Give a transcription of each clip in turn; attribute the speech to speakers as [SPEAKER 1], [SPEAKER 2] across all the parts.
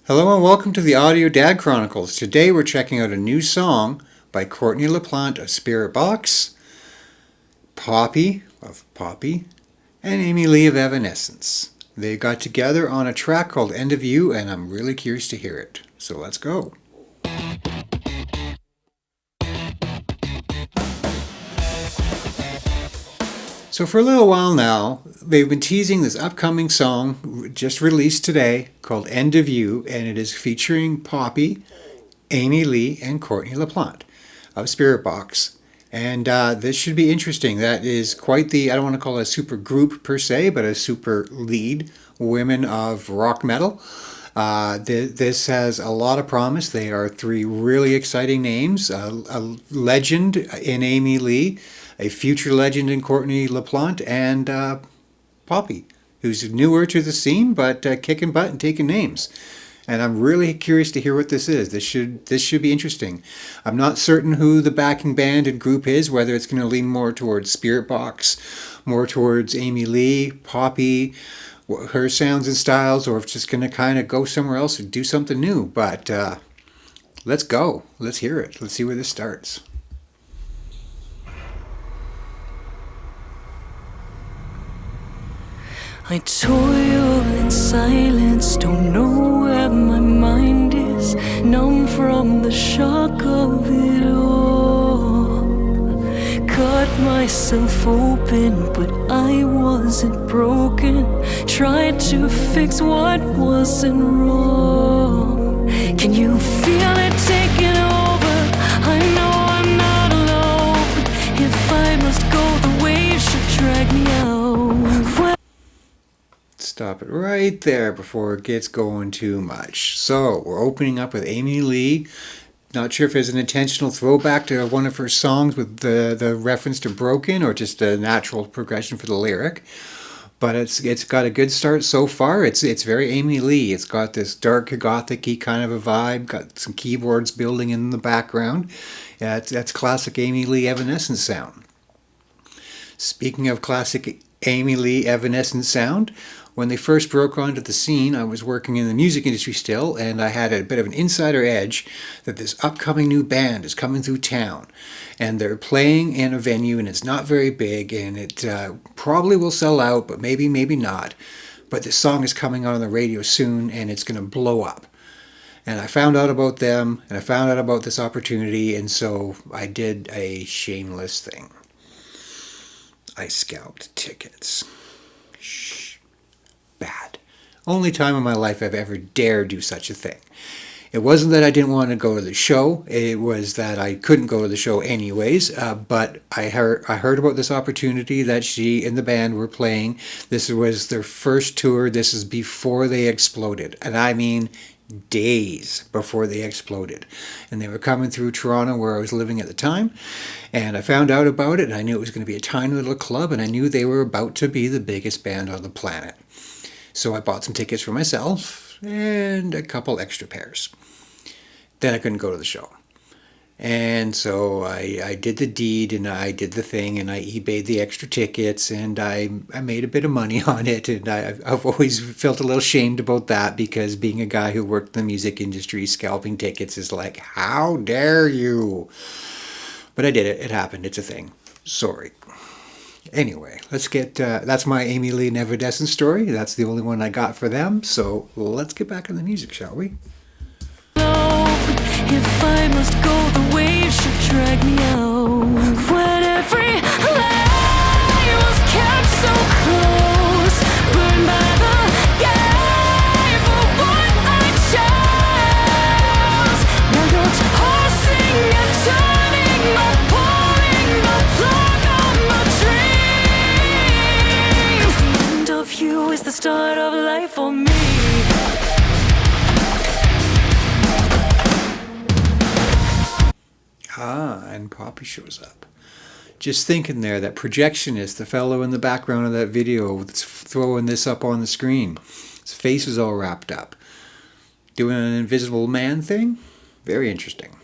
[SPEAKER 1] Hello and welcome to the Audio Dad Chronicles. Today we're checking out a new song by Courtney LaPlante of Spiritbox, Poppy of Poppy, and Amy Lee of Evanescence. They got together on a track called End of You, and I'm really curious to hear it. So let's go. So for a little while now, they've been teasing this upcoming song just released today called End of You, and it is featuring Poppy, Amy Lee, and Courtney LaPlante of Spiritbox. And this should be interesting. That is quite the, I don't want to call it a super group per se, but a super lead women of rock metal. This has a lot of promise. They are three really exciting names. A legend in Amy Lee, a future legend in Courtney LaPlante, and Poppy, who's newer to the scene but kicking butt and taking names. And I'm really curious to hear what this is. This should be interesting. I'm not certain who the backing band and group is, whether it's going to lean more towards Spiritbox, more towards Amy Lee, Poppy, her sounds and styles, or if it's just going to kind of go somewhere else and do something new. But let's go. Let's hear it. Let's see where this starts.
[SPEAKER 2] I toil in silence, don't know where my mind is, numb from the shock of it all. Cut myself open, but I wasn't broken, tried to fix what wasn't wrong. Can you feel it taking over? I know I'm not alone. If I must go, the waves should drag me out.
[SPEAKER 1] Stop it right there before it gets going too much. So we're opening up with Amy Lee. Not sure if it's an intentional throwback to one of her songs with the reference to Broken, or just a natural progression for the lyric. But it's got a good start so far. It's very Amy Lee. It's got this dark gothic-y kind of a vibe. Got some keyboards building in the background. That's classic Amy Lee Evanescence sound. Speaking of classic Amy Lee Evanescence sound, when they first broke onto the scene, I was working in the music industry still, and I had a bit of an insider edge that this upcoming new band is coming through town. And they're playing in a venue, and it's not very big, and it probably will sell out, but maybe not. But this song is coming on the radio soon, and it's going to blow up. And I found out about them, and I found out about this opportunity, and so I did a shameless thing. I scalped tickets. Shh. Bad. Only time in my life I've ever dared do such a thing. It wasn't that I didn't want to go to the show. It was that I couldn't go to the show anyways. But I heard about this opportunity that she and the band were playing. This was their first tour. This is before they exploded. And I mean days before they exploded. And they were coming through Toronto, where I was living at the time. And I found out about it, and I knew it was going to be a tiny little club, and I knew they were about to be the biggest band on the planet. So I bought some tickets for myself and a couple extra pairs. Then I couldn't go to the show. And so I did the deed, and I did the thing, and I eBayed the extra tickets, and I made a bit of money on it. And I've always felt a little shamed about that, because being a guy who worked in the music industry, scalping tickets is like, how dare you? But I did it. It happened. It's a thing. Sorry. Anyway, let's get, that's my Amy Lee and Evanescence story. That's the only one I got for them. So let's get back on the music, shall we?
[SPEAKER 2] If I must go, the waves should drag me out. When every lie was kept so close, burned by the gate for what I chose. Now you're tossing and turning, no pulling, no plug on my dreams. The end of you is the start of life for me.
[SPEAKER 1] And Poppy shows up. Just thinking there, that projectionist, the fellow in the background of that video that's throwing this up on the screen. His face is all wrapped up. Doing an invisible man thing? Very interesting.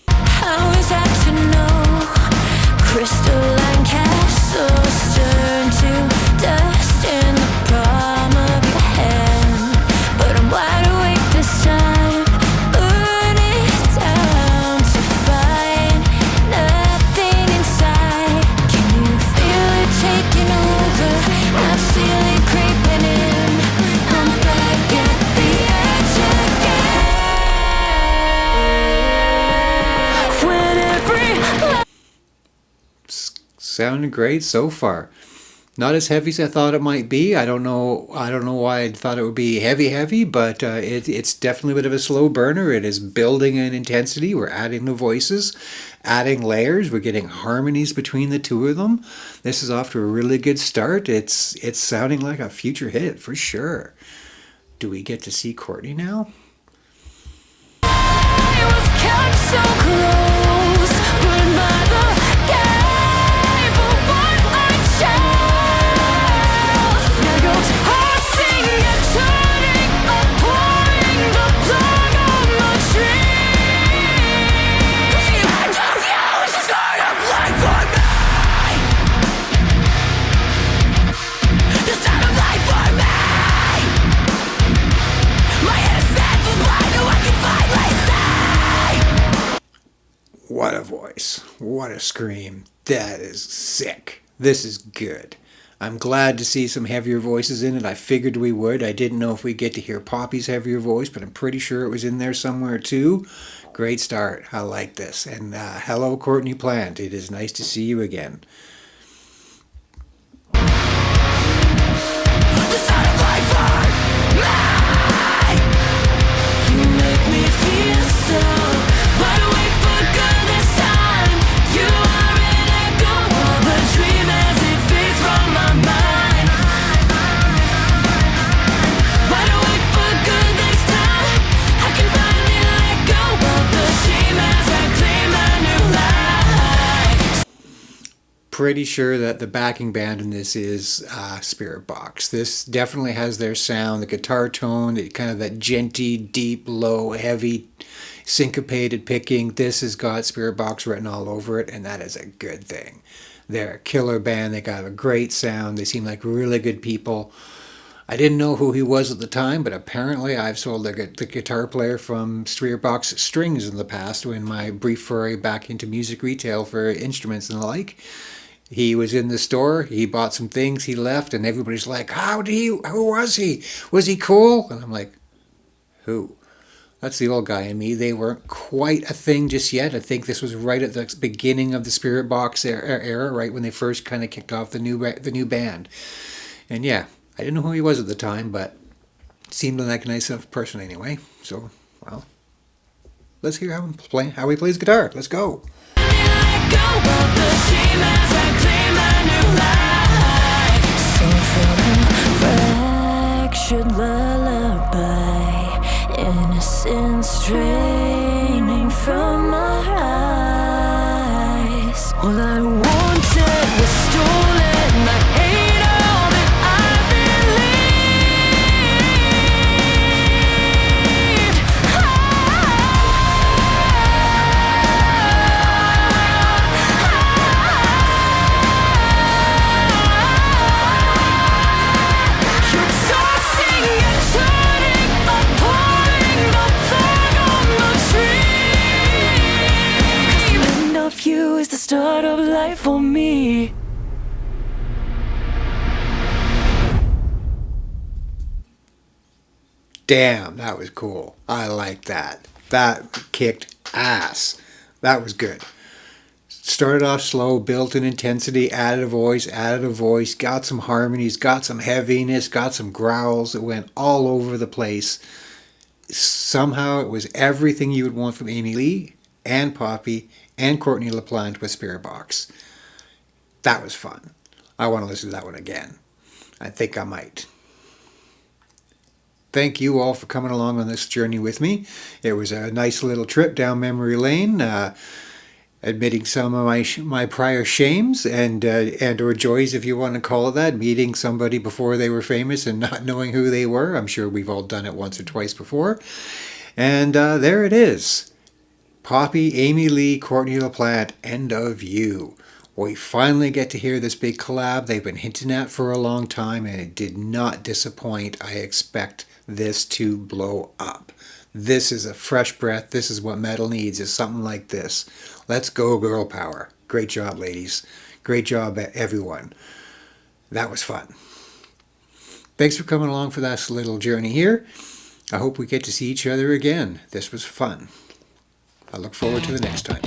[SPEAKER 2] How is that to know? Crystalline castles turn to dust in the palm of your hand.
[SPEAKER 1] Sounding great so far. Not as heavy as I thought it might be. I don't know. I don't know why I thought it would be heavy, but it's definitely a bit of a slow burner. It is building in intensity. We're adding the voices, adding layers. We're getting harmonies between the two of them. This is off to a really good start. It's sounding like a future hit for sure. Do we get to see Courtney now?
[SPEAKER 2] I was kept so close, burned by the gate for what I chose. Now you're tossing and turning, pouring the plug on the tree. I just use the start of life for me. The start of life for me. My innocence was blind, no one can finally see.
[SPEAKER 1] What a voice. What a scream. That is sick. This is good. I'm glad to see some heavier voices in it. I figured we would. I didn't know if we'd get to hear Poppy's heavier voice, but I'm pretty sure it was in there somewhere too. Great start. I like this. And hello, Courtney Plant. It is nice to see you again.
[SPEAKER 2] The sound of life for me. You make me feel so wide awake for good this time. You are an echo of a dream as it fades from my mind. Wide awake for good this time. I can finally let go of the shame as I claim a new life.
[SPEAKER 1] Pretty sure that the backing band in this is Spiritbox. This definitely has their sound, the guitar tone, the kind of that genty, deep, low, heavy, syncopated picking. This has got Spiritbox written all over it, and that is a good thing. They're a killer band. They got a great sound. They seem like really good people. I didn't know who he was at the time, but apparently I've sold the guitar player from Spiritbox strings in the past in my brief foray back into music retail for instruments and the like. He was in the store, he bought some things, he left, and everybody's like, who was he? Was he cool? And I'm like, who? That's the old guy in me. They weren't quite a thing just yet. I think this was right at the beginning of the Spiritbox era, right when they first kind of kicked off the new band. And yeah, I didn't know who he was at the time, but seemed like a nice enough person anyway. So, well, let's hear how he plays guitar. Let's go.
[SPEAKER 2] Let go of the shame as I claim a new life. So from a fractured lullaby, innocence straining from my eyes. All I wanted was stolen. I hate all that I believed. You're tossing and turning, pouring the plug on the tree. 'Cause the end of you is the start of life for me.
[SPEAKER 1] Damn, that was cool. I like that. That kicked ass. That was good. Started off slow, built in intensity, added a voice, got some harmonies, got some heaviness, got some growls. It went all over the place. Somehow it was everything you would want from Amy Lee and Poppy and Courtney LaPlante with Spiritbox. That was fun. I want to listen to that one again. I think I might. Thank you all for coming along on this journey with me. It was a nice little trip down memory lane, admitting some of my prior shames and or joys, if you want to call it that, meeting somebody before they were famous and not knowing who they were. I'm sure we've all done it once or twice before. And there it is. Poppy, Amy Lee, Courtney LaPlante, End of You. We finally get to hear this big collab they've been hinting at for a long time, and it did not disappoint. I expect this to blow up. This is a fresh breath. This is what metal needs, is something like this. Let's go, girl power. Great job, ladies. Great job, everyone. That was fun. Thanks for coming along for this little journey here. I hope we get to see each other again. This was fun. I look forward to the next time.